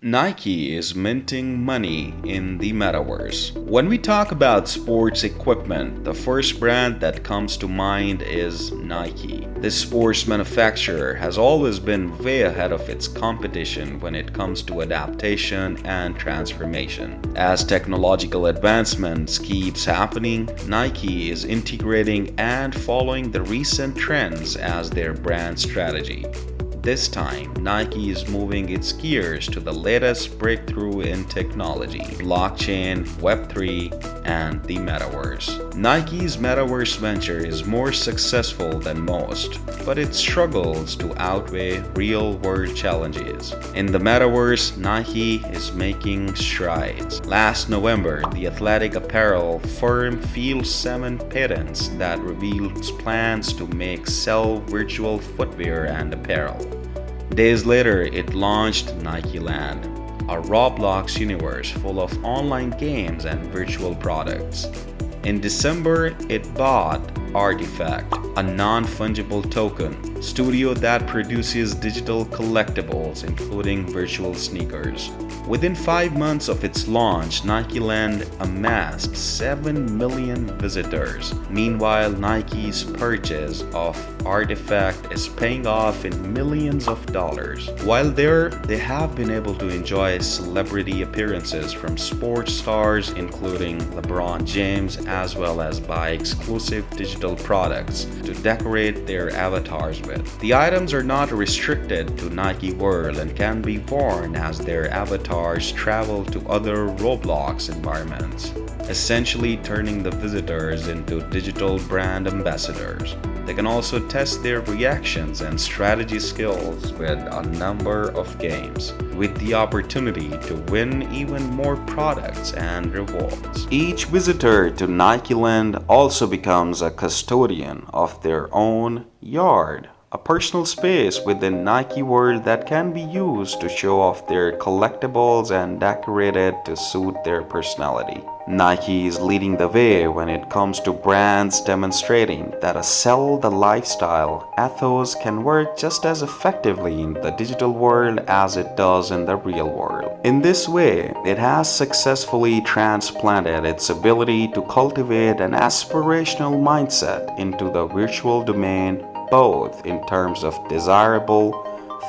Nike is minting money in the metaverse. When we talk about sports equipment, the first brand that comes to mind is Nike. This sports manufacturer has always been way ahead of its competition when it comes to adaptation and transformation. As technological advancements keeps happening, Nike is integrating and following the recent trends as their brand strategy. This time, Nike is moving its gears to the latest breakthrough in technology, blockchain, Web3, and the Metaverse. Nike's Metaverse venture is more successful than most, but it struggles to outweigh real-world challenges. In the Metaverse, Nike is making strides. Last November, the athletic apparel firm filed 7 patents that reveals plans to sell virtual footwear and apparel. Days later, it launched Nike Land, a Roblox universe full of online games and virtual products. In December, it bought RTFKT, a non-fungible token studio that produces digital collectibles including virtual sneakers. Within 5 months of its launch, Nike Land amassed 7 million visitors. Meanwhile, Nike's purchase of RTFKT is paying off in millions of dollars. While there, they have been able to enjoy celebrity appearances from sports stars including LeBron James, as well as buy exclusive digital products to decorate their avatars with. The items are not restricted to Nike World and can be worn as their avatars travel to other Roblox environments, essentially turning the visitors into digital brand ambassadors. They can also test their reactions and strategy skills with a number of games, with the opportunity to win even more products and rewards. Each visitor to Nike Land also becomes a custodian of their own yard, a personal space within Nike World that can be used to show off their collectibles and decorate it to suit their personality. Nike is leading the way when it comes to brands demonstrating that a sell the lifestyle ethos can work just as effectively in the digital world as it does in the real world. In this way, it has successfully transplanted its ability to cultivate an aspirational mindset into the virtual domain, both in terms of desirable,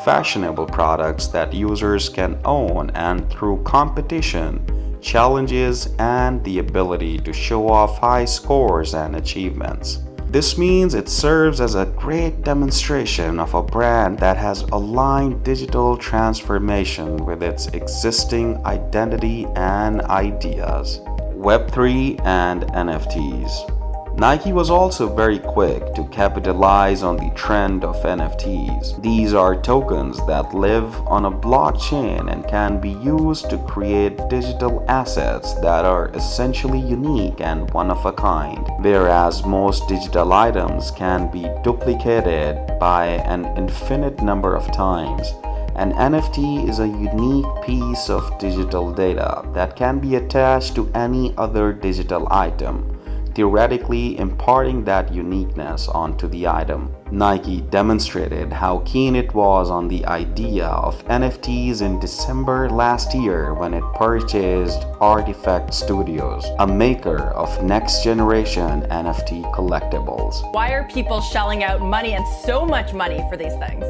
fashionable products that users can own and through competition, challenges, and the ability to show off high scores and achievements. This means it serves as a great demonstration of a brand that has aligned digital transformation with its existing identity and ideas. Web3 and NFTs. Nike was also very quick to capitalize on the trend of NFTs. These are tokens that live on a blockchain and can be used to create digital assets that are essentially unique and one of a kind. Whereas most digital items can be duplicated by an infinite number of times, an NFT is a unique piece of digital data that can be attached to any other digital item, theoretically imparting that uniqueness onto the item. Nike demonstrated how keen it was on the idea of NFTs in December last year when it purchased RTFKT Studios, a maker of next-generation NFT collectibles. Why are people shelling out money and so much money for these things?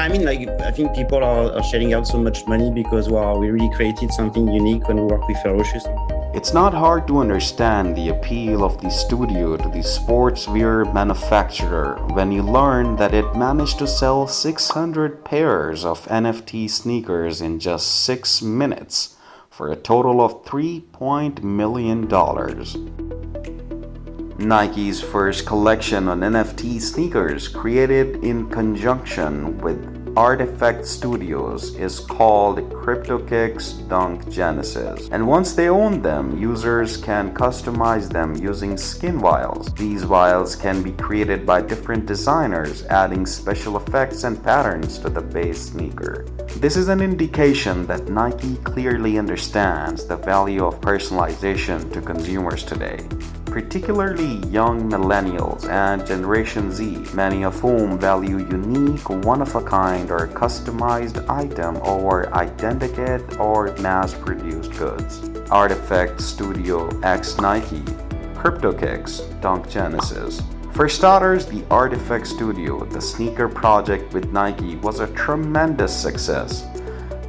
I think people are shelling out so much money because, wow, we really created something unique when we work with Ferocious. It's not hard to understand the appeal of the studio to the sportswear manufacturer when you learn that it managed to sell 600 pairs of NFT sneakers in just 6 minutes for a total of $3 million. Nike's first collection on NFT sneakers, created in conjunction with RTFKT Studios, is called Cryptokicks Dunk Genesis. And once they own them, users can customize them using skin vials. These vials can be created by different designers, adding special effects and patterns to the base sneaker. This is an indication that Nike clearly understands the value of personalization to consumers today. particularly young millennials and Generation Z, many of whom value unique, one-of-a-kind or customized item over identikit or mass-produced goods. Artifact Studio X Nike, Cryptokicks, Dunk Genesis. For starters, the Artifact Studio, the sneaker project with Nike, was a tremendous success.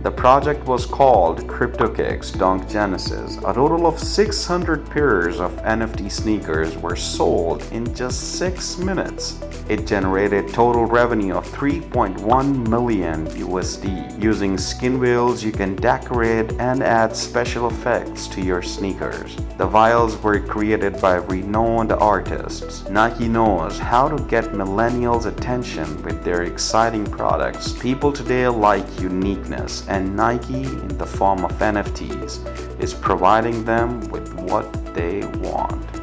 The project was called Cryptokicks Dunk Genesis. A total of 600 pairs of NFT sneakers were sold in just 6 minutes. It generated total revenue of 3.1 million USD. Using skin wheels, you can decorate and add special effects to your sneakers. The vials were created by renowned artists. Nike knows how to get millennials' attention with their exciting products. People today like uniqueness, and Nike, in the form of NFTs, is providing them with what they want.